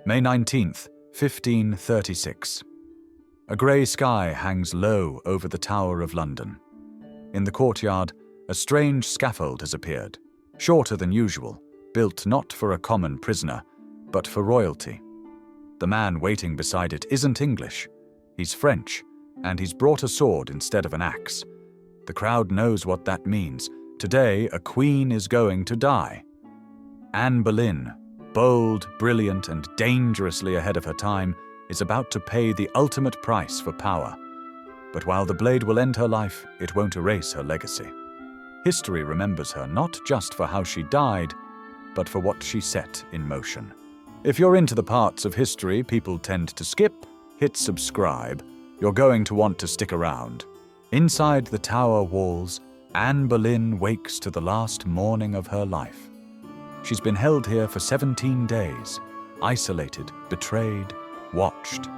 May 19th, 1536. A grey sky hangs low over the Tower of London. In the courtyard, a strange scaffold has appeared, shorter than usual, built not for a common prisoner, but for royalty. The man waiting beside it isn't English. He's French, and he's brought a sword instead of an axe. The crowd knows what that means. Today, a queen is going to die. Anne Boleyn, bold, brilliant, and dangerously ahead of her time, is about to pay the ultimate price for power. But while the blade will end her life, it won't erase her legacy. History remembers her not just for how she died, but for what she set in motion. If you're into the parts of history people tend to skip, hit subscribe. You're going to want to stick around. Inside the tower walls, Anne Boleyn wakes to the last morning of her life. She's been held here for 17 days, isolated, betrayed, watched.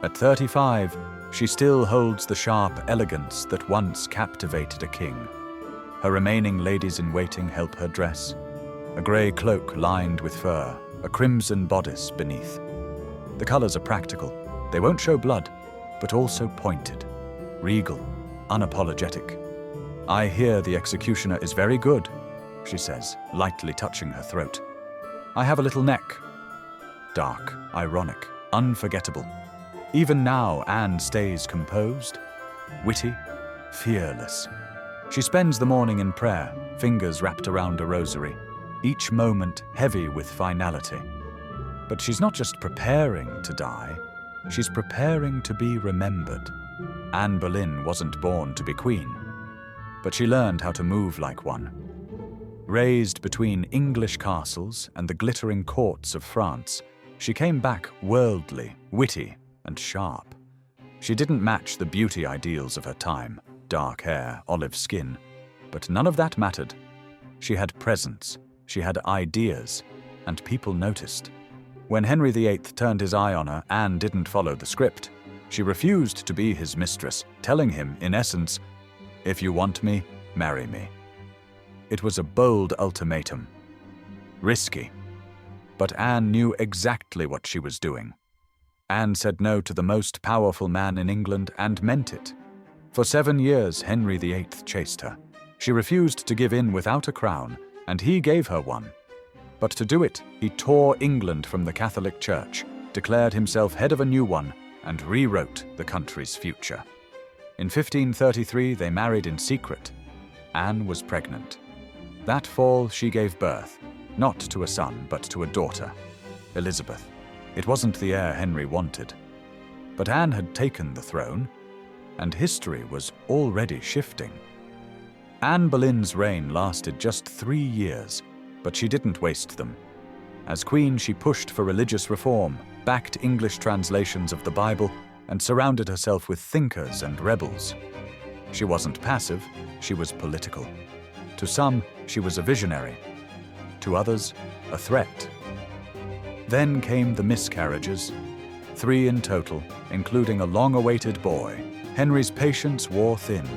At 35, she still holds the sharp elegance that once captivated a king. Her remaining ladies-in-waiting help her dress. A grey cloak lined with fur, a crimson bodice beneath. The colours are practical. They won't show blood, but also pointed, regal, unapologetic. "I hear the executioner is very good," she says, lightly touching her throat. "I have a little neck." Dark, ironic, unforgettable. Even now, Anne stays composed, witty, fearless. She spends the morning in prayer, fingers wrapped around a rosary, each moment heavy with finality. But she's not just preparing to die, she's preparing to be remembered. Anne Boleyn wasn't born to be queen, but she learned how to move like one. Raised between English castles and the glittering courts of France, she came back worldly, witty, and sharp. She didn't match the beauty ideals of her time, dark hair, olive skin, but none of that mattered. She had presence, she had ideas, and people noticed. When Henry VIII turned his eye on her, Anne didn't follow the script. She refused to be his mistress, telling him, in essence, "If you want me, marry me." It was a bold ultimatum. Risky. But Anne knew exactly what she was doing. Anne said no to the most powerful man in England and meant it. For 7 years, Henry VIII chased her. She refused to give in without a crown, and he gave her one. But to do it, he tore England from the Catholic Church, declared himself head of a new one, and rewrote the country's future. In 1533, they married in secret. Anne was pregnant. That fall, she gave birth, not to a son, but to a daughter, Elizabeth. It wasn't the heir Henry wanted. But Anne had taken the throne, and history was already shifting. Anne Boleyn's reign lasted just 3 years, but she didn't waste them. As queen, she pushed for religious reform, backed English translations of the Bible, and surrounded herself with thinkers and rebels. She wasn't passive, she was political. To some, she was a visionary. To others, a threat. Then came the miscarriages, 3 in total, including a long-awaited boy. Henry's patience wore thin.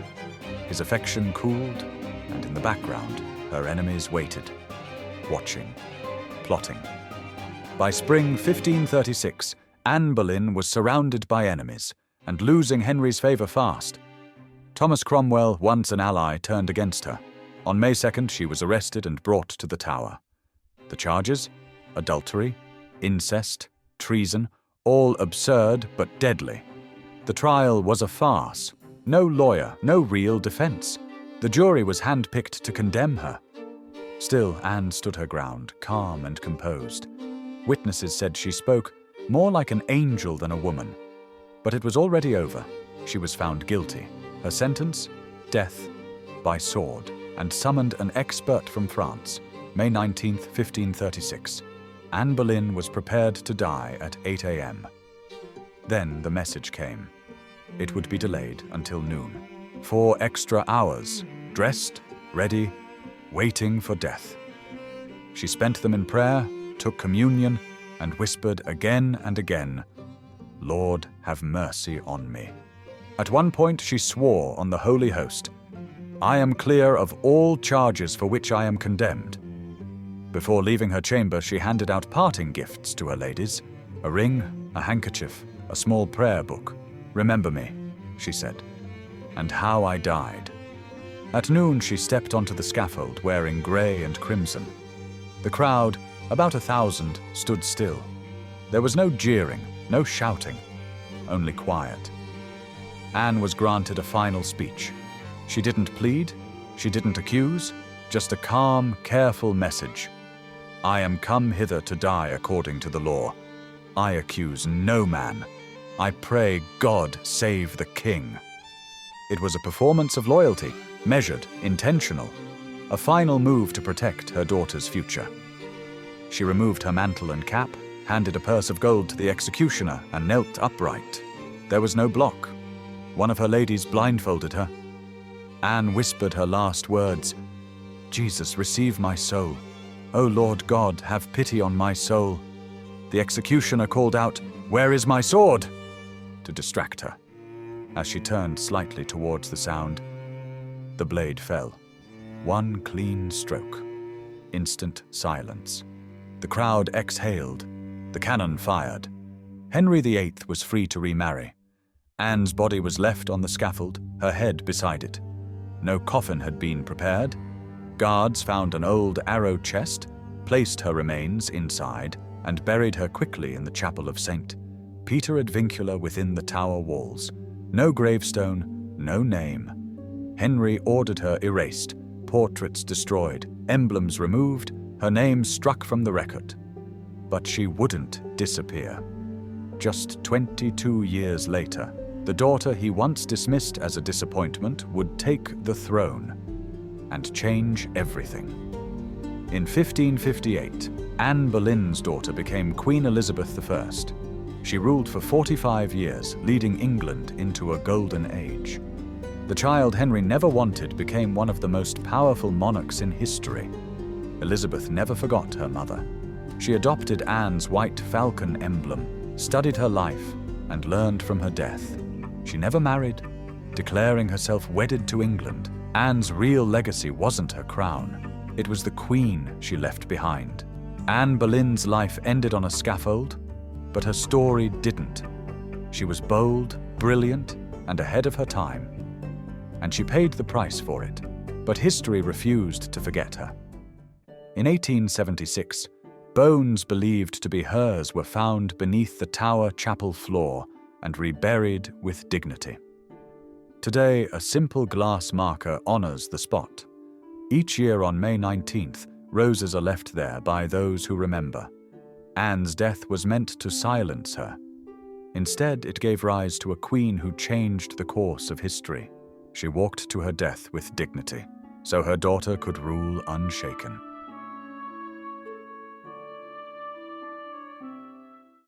His affection cooled, and in the background, her enemies waited, watching, plotting. By spring 1536, Anne Boleyn was surrounded by enemies, and losing Henry's favour fast. Thomas Cromwell, once an ally, turned against her. On May 2nd, she was arrested and brought to the Tower. The charges? Adultery, incest, treason, all absurd but deadly. The trial was a farce. No lawyer, no real defence. The jury was handpicked to condemn her. Still, Anne stood her ground, calm and composed. Witnesses said she spoke more like an angel than a woman. But it was already over. She was found guilty. Her sentence? Death by sword, and summoned an expert from France. May 19th, 1536. Anne Boleyn was prepared to die at 8 a.m. Then the message came. It would be delayed until noon. 4 extra hours, dressed, ready, waiting for death. She spent them in prayer, took communion, and whispered again and again, "Lord, have mercy on me." At one point she swore on the Holy Host, "I am clear of all charges for which I am condemned." Before leaving her chamber, she handed out parting gifts to her ladies, A ring, a handkerchief, a small prayer book. Remember me, she said. And how I died. At noon she stepped onto the scaffold wearing grey and crimson. The crowd, about 1,000, stood still. There was no jeering, no shouting, only quiet. Anne was granted a final speech. She didn't plead, she didn't accuse, just a calm, careful message. I am come hither to die according to the law. I accuse no man. I pray God save the king. It was a performance of loyalty, measured, intentional, a final move to protect her daughter's future. She removed her mantle and cap, handed a purse of gold to the executioner, and knelt upright. There was no block. One of her ladies blindfolded her. Anne whispered her last words, Jesus, receive my soul. O Lord God, have pity on my soul. The executioner called out, Where is my sword? To distract her. As she turned slightly towards the sound, the blade fell. One clean stroke. Instant silence. The crowd exhaled. The cannon fired. Henry VIII was free to remarry. Anne's body was left on the scaffold, her head beside it. No coffin had been prepared. Guards found an old arrow chest, placed her remains inside, and buried her quickly in the chapel of St. Peter ad Vincula within the tower walls. No gravestone, no name. Henry ordered her erased, portraits destroyed, emblems removed, her name struck from the record. But she wouldn't disappear. Just 22 years later, the daughter he once dismissed as a disappointment would take the throne and change everything. In 1558, Anne Boleyn's daughter became Queen Elizabeth I. She ruled for 45 years, leading England into a golden age. The child Henry never wanted became one of the most powerful monarchs in history. Elizabeth never forgot her mother. She adopted Anne's white falcon emblem, studied her life, and learned from her death. She never married, declaring herself wedded to England. Anne's real legacy wasn't her crown. It was the queen she left behind. Anne Boleyn's life ended on a scaffold, but her story didn't. She was bold, brilliant, and ahead of her time. And she paid the price for it, but history refused to forget her. In 1876, bones believed to be hers were found beneath the Tower chapel floor and reburied with dignity. Today, a simple glass marker honors the spot. Each year on May 19th, roses are left there by those who remember. Anne's death was meant to silence her. Instead, it gave rise to a queen who changed the course of history. She walked to her death with dignity, so her daughter could rule unshaken.